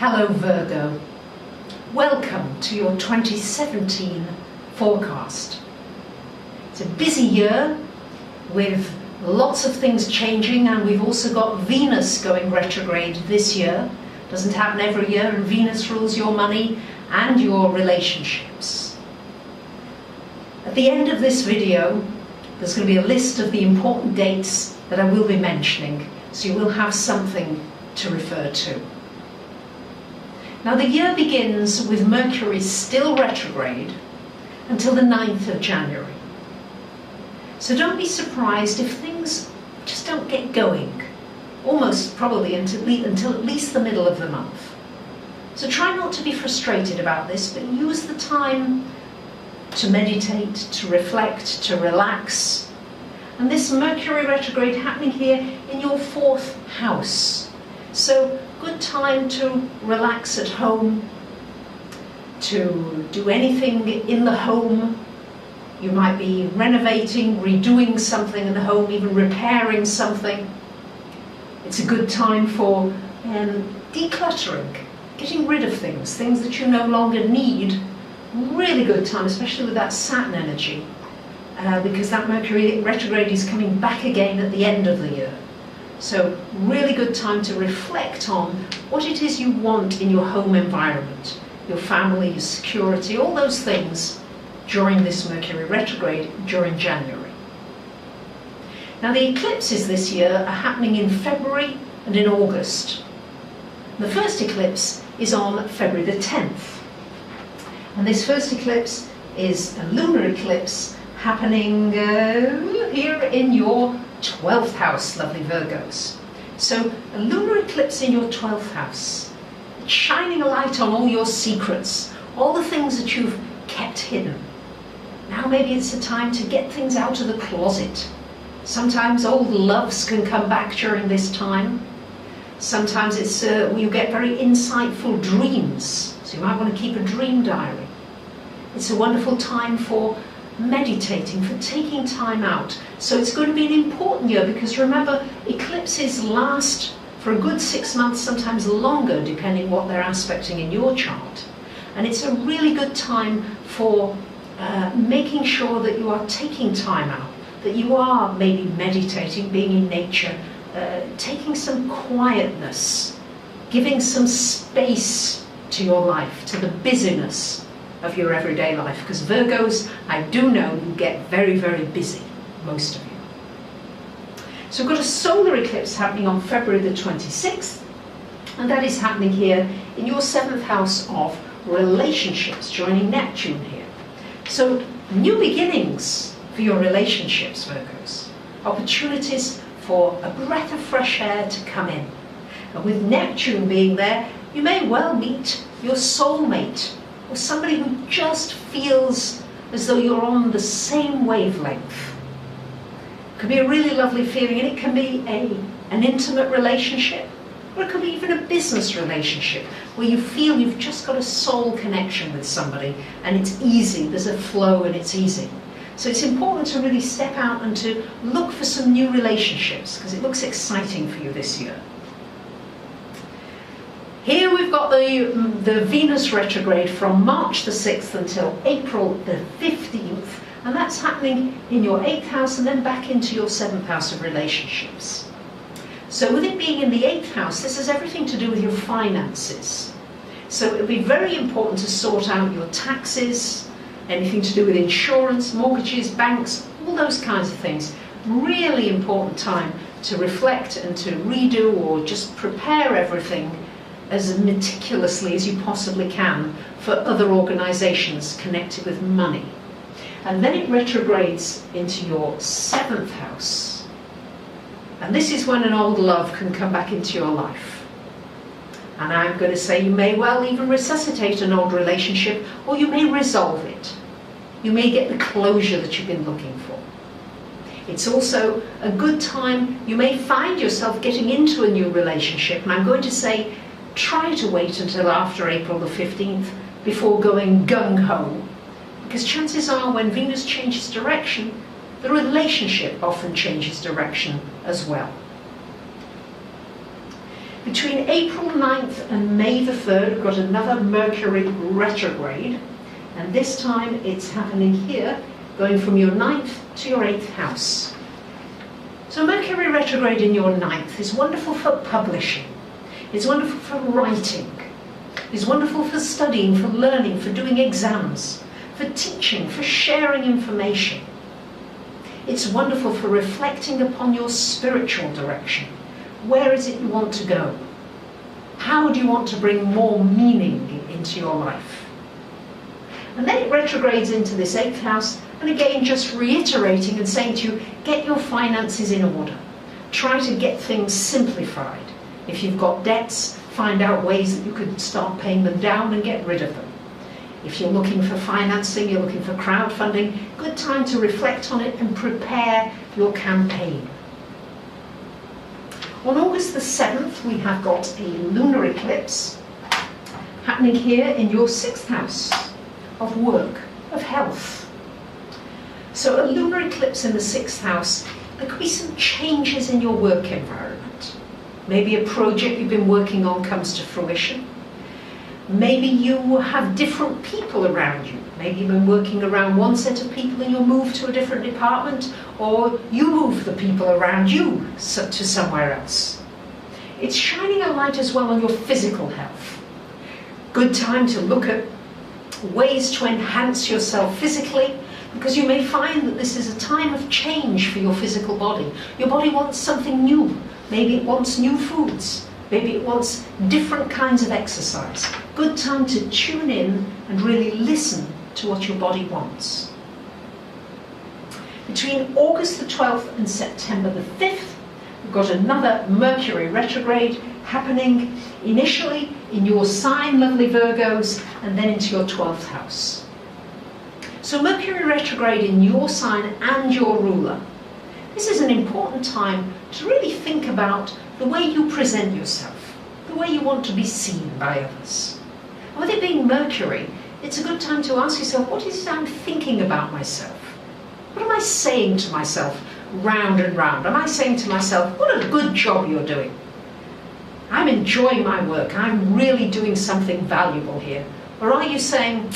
Hello Virgo, welcome to your 2017 forecast. It's a busy year with lots of things changing, and we've also got Venus going retrograde this year. Doesn't happen every year, and Venus rules your money and your relationships. At the end of this video there's going to be a list of the important dates that I will be mentioning, so you will have something to refer to. Now the year begins with Mercury still retrograde until the 9th of January. So don't be surprised if things just don't get going, almost probably until at least the middle of the month. So try not to be frustrated about this, but use the time to meditate, to reflect, to relax. And this Mercury retrograde happening here in your 4th house. So good time to relax at home, to do anything in the home. You might be renovating, redoing something in the home, even repairing something. It's a good time for decluttering, getting rid of things that you no longer need. Really good time, especially with that Saturn energy, because that Mercury retrograde is coming back again at the end of the year. So really good time to reflect on what it is you want in your home environment, your family, your security, all those things during this Mercury retrograde during January. Now the eclipses this year are happening in February and in August. The first eclipse is on February the 10th. And this first eclipse is a lunar eclipse happening here in your 12th house, lovely Virgos. So a lunar eclipse in your 12th house, it's shining a light on all your secrets, all the things that you've kept hidden. Now maybe it's a time to get things out of the closet. Sometimes old loves can come back during this time. Sometimes it's you get very insightful dreams, so you might want to keep a dream diary. It's a wonderful time for meditating, for taking time out. So it's going to be an important year, because remember, eclipses last for a good 6 months, sometimes longer, depending what they're aspecting in your chart. And it's a really good time for making sure that you are taking time out, that you are maybe meditating, being in nature, taking some quietness, giving some space to your life, to the busyness of your everyday life, because Virgos, I do know you get very, very busy, most of you. So we've got a solar eclipse happening on February the 26th, and that is happening here in your 7th house of relationships, joining Neptune here. So new beginnings for your relationships, Virgos. Opportunities for a breath of fresh air to come in. And with Neptune being there, you may well meet your soulmate, or somebody who just feels as though you're on the same wavelength. It could be a really lovely feeling, and it can be an intimate relationship, or it could be even a business relationship where you feel you've just got a soul connection with somebody and it's easy, there's a flow and it's easy. So it's important to really step out and to look for some new relationships, because it looks exciting for you this year. Here we've got the Venus retrograde from March the 6th until April the 15th, and that's happening in your 8th house and then back into your 7th house of relationships. So with it being in the 8th house, this has everything to do with your finances. So it would be very important to sort out your taxes, anything to do with insurance, mortgages, banks, all those kinds of things. Really important time to reflect and to redo, or just prepare everything as meticulously as you possibly can for other organisations connected with money. And then it retrogrades into your 7th house. And this is when an old love can come back into your life. And I'm going to say you may well even resuscitate an old relationship, or you may resolve it. You may get the closure that you've been looking for. It's also a good time, you may find yourself getting into a new relationship, and I'm going to say try to wait until after April the 15th before going gung-ho, because chances are when Venus changes direction, the relationship often changes direction as well. Between April 9th and May the 3rd, we've got another Mercury retrograde, and this time it's happening here, going from your 9th to your 8th house. So Mercury retrograde in your 9th is wonderful for publishing, it's wonderful for writing, it's wonderful for studying, for learning, for doing exams, for teaching, for sharing information. It's wonderful for reflecting upon your spiritual direction. Where is it you want to go? How do you want to bring more meaning into your life? And then it retrogrades into this 8th house, and again just reiterating and saying to you, get your finances in order. Try to get things simplified. If you've got debts, find out ways that you could start paying them down and get rid of them. If you're looking for financing, you're looking for crowdfunding, good time to reflect on it and prepare your campaign. On August the 7th, we have got a lunar eclipse happening here in your 6th house of work, of health. So a lunar eclipse in the 6th house, there could be some changes in your work environment. Maybe a project you've been working on comes to fruition. Maybe you have different people around you. Maybe you've been working around one set of people and you'll move to a different department, or you move the people around you to somewhere else. It's shining a light as well on your physical health. Good time to look at ways to enhance yourself physically, because you may find that this is a time of change for your physical body. Your body wants something new. Maybe it wants new foods. Maybe it wants different kinds of exercise. Good time to tune in and really listen to what your body wants. Between August the 12th and September the 5th, we've got another Mercury retrograde happening initially in your sign, lovely Virgos, and then into your 12th house. So Mercury retrograde in your sign and your ruler. This is an important time to really think about the way you present yourself, the way you want to be seen by others. And with it being Mercury, it's a good time to ask yourself, what is it I'm thinking about myself? What am I saying to myself round and round? Am I saying to myself, what a good job you're doing? I'm enjoying my work. I'm really doing something valuable here. Or are you saying,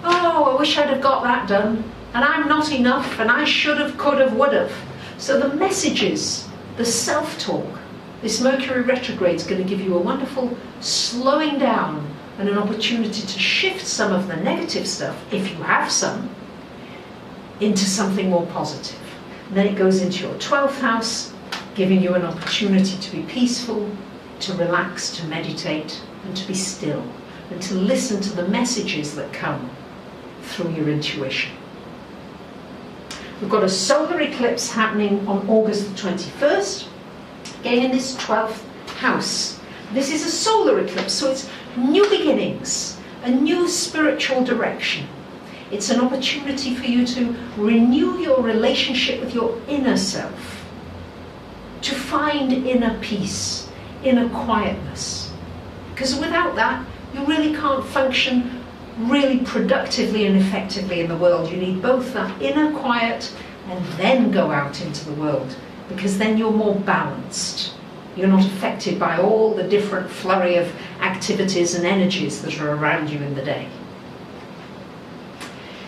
oh, I wish I'd have got that done, and I'm not enough, and I should have, could have, would have. So the messages, the self-talk, this Mercury retrograde is going to give you a wonderful slowing down and an opportunity to shift some of the negative stuff, if you have some, into something more positive. And then it goes into your 12th house, giving you an opportunity to be peaceful, to relax, to meditate, and to be still, and to listen to the messages that come through your intuition. We've got a solar eclipse happening on August the 21st, again in this 12th house. This is a solar eclipse, so it's new beginnings, a new spiritual direction. It's an opportunity for you to renew your relationship with your inner self, to find inner peace, inner quietness. Because without that, you really can't function really productively and effectively in the world. You need both that inner quiet and then go out into the world, because then you're more balanced. You're not affected by all the different flurry of activities and energies that are around you in the day.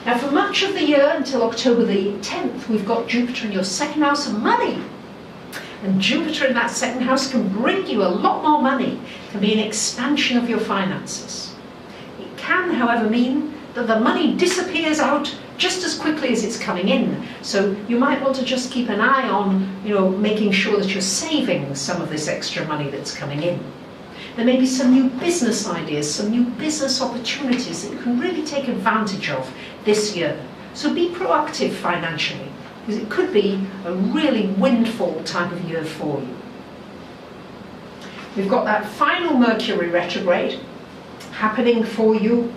Now for much of the year until October the 10th, we've got Jupiter in your 2nd house of money. And Jupiter in that 2nd house can bring you a lot more money, can be an expansion of your finances. It can, however, mean that the money disappears out just as quickly as it's coming in. So you might want to just keep an eye on, making sure that you're saving some of this extra money that's coming in. There may be some new business ideas, some new business opportunities that you can really take advantage of this year. So be proactive financially, because it could be a really windfall type of year for you. We've got that final Mercury retrograde happening for you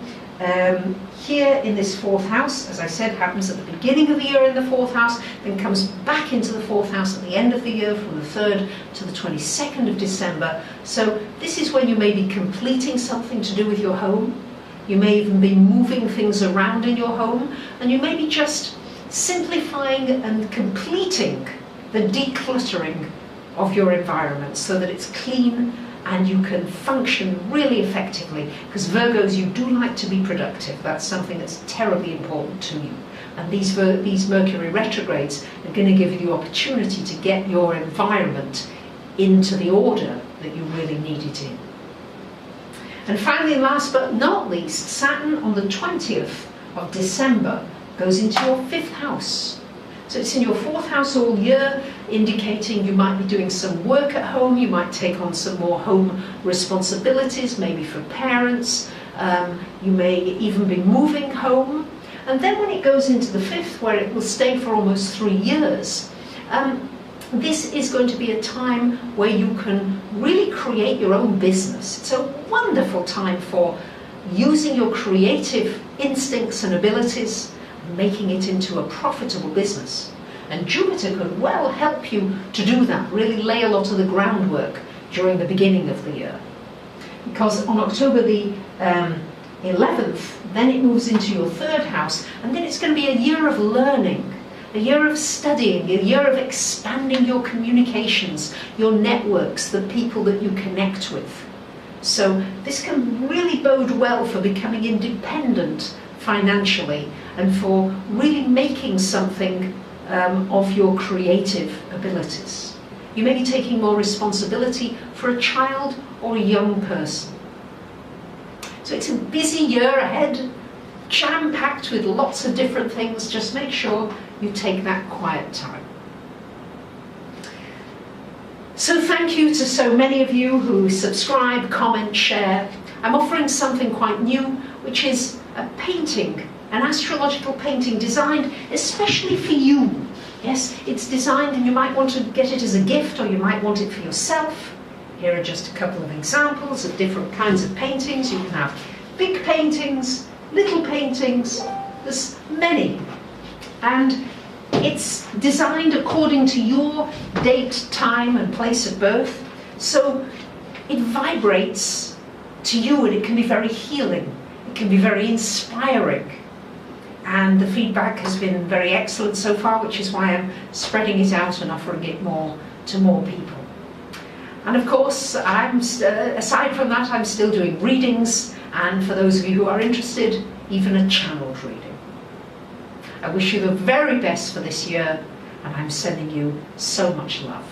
here in this 4th house. As I said, happens at the beginning of the year in the 4th house, then comes back into the 4th house at the end of the year from the 3rd to the 22nd of December. So this is when you may be completing something to do with your home. You may even be moving things around in your home, and you may be just simplifying and completing the decluttering of your environment so that it's clean and you can function really effectively, because Virgos, you do like to be productive. That's something that's terribly important to you. And these Mercury retrogrades are going to give you the opportunity to get your environment into the order that you really need it in. And finally, last but not least, Saturn on the 20th of December goes into your 5th house. So it's in your 4th house all year, indicating you might be doing some work at home, you might take on some more home responsibilities, maybe for parents, you may even be moving home. And then when it goes into the 5th, where it will stay for almost 3 years, this is going to be a time where you can really create your own business. It's a wonderful time for using your creative instincts and abilities, making it into a profitable business. And Jupiter could well help you to do that, really lay a lot of the groundwork during the beginning of the year. Because on October the 11th, then it moves into your 3rd house, and then it's going to be a year of learning, a year of studying, a year of expanding your communications, your networks, the people that you connect with. So this can really bode well for becoming independent financially and for really making something of your creative abilities. You may be taking more responsibility for a child or a young person. So it's a busy year ahead, jam-packed with lots of different things. Just make sure you take that quiet time. So thank you to so many of you who subscribe, comment, share. I'm offering something quite new, which is a painting, an astrological painting designed especially for you. Yes, it's designed, and you might want to get it as a gift, or you might want it for yourself. Here are just a couple of examples of different kinds of paintings. You can have big paintings, little paintings, there's many. And it's designed according to your date, time and place of birth. So it vibrates to you, and it can be very healing. It can be very inspiring. And the feedback has been very excellent so far, which is why I'm spreading it out and offering it to more people. And of course, aside from that, I'm still doing readings, and for those of you who are interested, even a channeled reading. I wish you the very best for this year, and I'm sending you so much love.